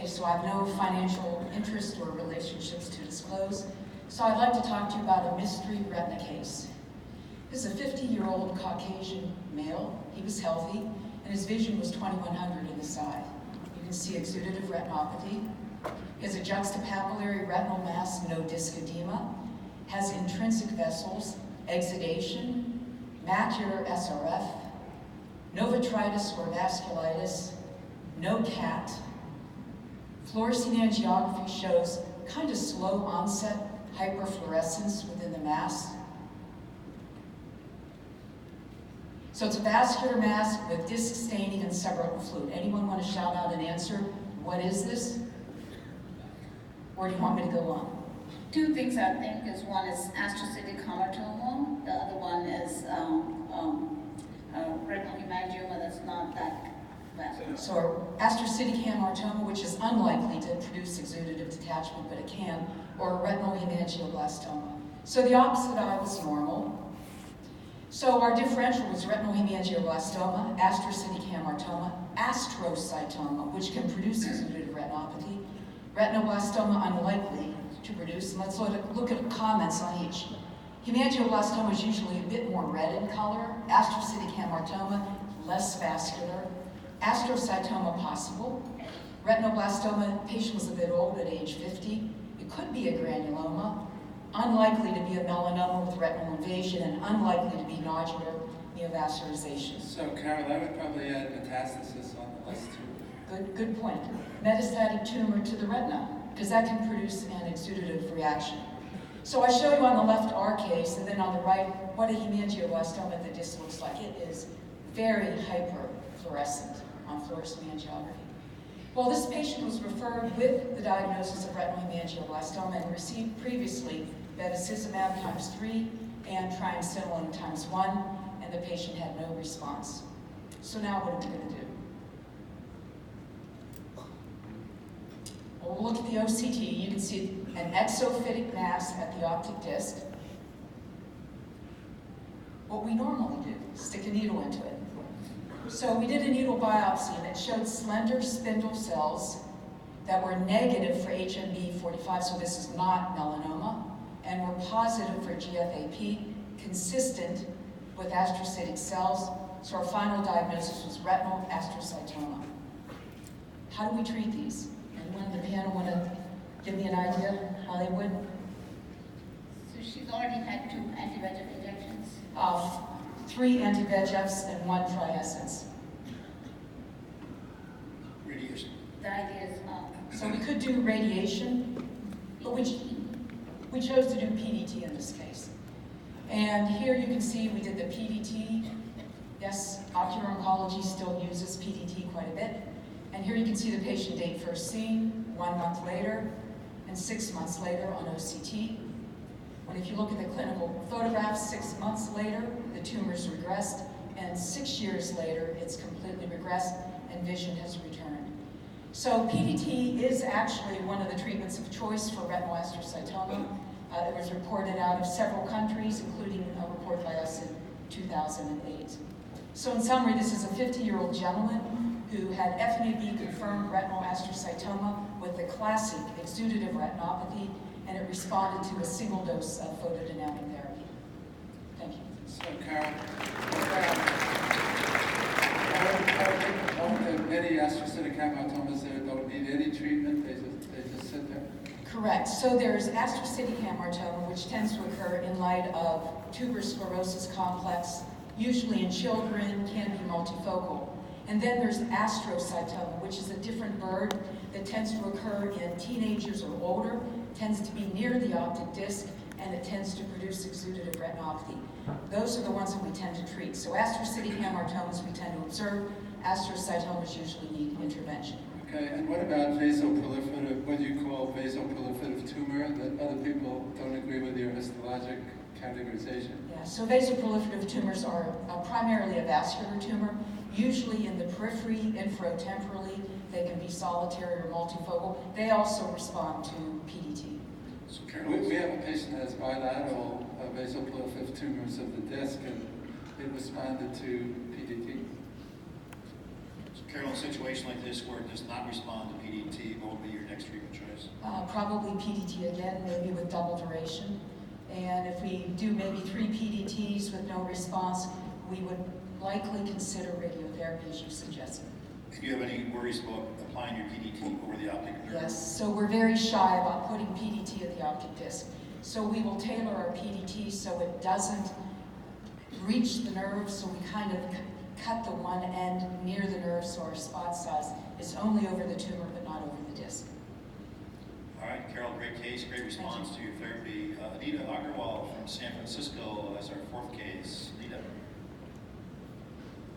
case, so I have no financial interest or relationships to disclose. So I'd like to talk to you about a mystery retina case. This is a 50-year-old Caucasian male. He was healthy, and his vision was 2100 in the side. You can see exudative retinopathy. He has a juxtapapillary retinal mass, no disc edema, has intrinsic vessels, exudation, macular SRF, no vitritis or vasculitis, no CAT. Fluorescein angiography shows kind of slow onset hyperfluorescence within the mass. So it's a vascular mass with disc staining and subretinal fluid. Anyone want to shout out an answer? What is this? Or do you want me to go on? Two things I think is one is astrocytic hamartoma, the other one is retinal hemangioma that's not that bad. So astrocytic hamartoma, which is unlikely to produce exudative detachment, but it can, or retinal hemangioblastoma. So the opposite eye was normal. So our differential was retinal hemangioblastoma, astrocytic hamartoma, astrocytoma, which can produce exudative retinopathy, retinoblastoma unlikely to produce. And let's look at comments on each. Hemangioblastoma is usually a bit more red in color, astrocytic hamartoma, less vascular, astrocytoma possible, retinoblastoma, patient was a bit old at age 50, it could be a granuloma, unlikely to be a melanoma with retinal invasion, and unlikely to be nodular neovascularization. So, Carol, I would probably add metastasis on the list too. Good point. Metastatic tumor to the retina, because that can produce an exudative reaction. So I show you on the left our case, and then on the right, what a hemangioblastoma at the disc looks like. It is very hyperfluorescent on fluorescein angiography. Well, this patient was referred with the diagnosis of retinal hemangioblastoma and received previously bevacizumab ×3 and triamcinolone ×1, and the patient had no response. So now what are we going to do? Well, we'll look at the OCT. You can see an exophytic mass at the optic disc. What we normally do, stick a needle into it. So we did a needle biopsy, and it showed slender spindle cells that were negative for HMB45, so this is not melanoma, and were positive for GFAP, consistent with astrocytic cells. So our final diagnosis was retinal astrocytoma. How do we treat these? Anyone on the panel want to give me an idea how they would? So she's already had 2 anti-VEGF injections? 3 anti-VEGFs and 1 triessence. Radiation. The idea is, So we could do radiation, but we chose to do PDT in this case. And here you can see we did the PDT. Yes, ocular oncology still uses PDT quite a bit. And here you can see the patient date first seen, 1 month later, and 6 months later on OCT. And if you look at the clinical photographs, 6 months later, the tumor's regressed, and 6 years later, it's completely regressed, and vision has returned. So PDT is actually one of the treatments of choice for retinal astrocytoma. It was reported out of several countries, including a report by us in 2008. So in summary, this is a 50-year-old gentleman who had FNAB confirmed retinal astrocytoma with the classic exudative retinopathy, and it responded to a single dose of photodynamic therapy. Thank you. So, Carol, many astrocytic hamartomas there don't need any treatment, they just sit there? Correct. So there's astrocytic hamartoma, which tends to occur in light of tuberous sclerosis complex, usually in children, can be multifocal. And then there's astrocytoma, which is a different bird that tends to occur in teenagers or older, tends to be near the optic disc, and it tends to produce exudative retinopathy. Those are the ones that we tend to treat. So astrocytic hamartomas we tend to observe, astrocytomas usually need intervention. Okay, and what about vasoproliferative, what do you call vasoproliferative tumor, that other people don't agree with your histologic categorization? Yeah, so vasoproliferative tumors are primarily a vascular tumor, usually in the periphery, infratemporally. They can be solitary or multifocal. They also respond to PDT. So we have a patient that has bilateral vasoproliferative tumors of the disc, and it responded to PDT. Carol, in a situation like this where it does not respond to PDT, what would be your next treatment choice? Probably PDT again, maybe with double duration. And if we do maybe 3 PDTs with no response, we would likely consider radiotherapy as you suggested. Do you have any worries about applying your PDT over the optic nerve? Yes, so we're very shy about putting PDT at the optic disc. So we will tailor our PDT so it doesn't reach the nerve, so we kind of cut the one end near the nerve, so our spot size is only over the tumor but not over the disc. All right, Carol, great case, great response to your therapy. Anita Agarwal from San Francisco as our 4th case. Anita.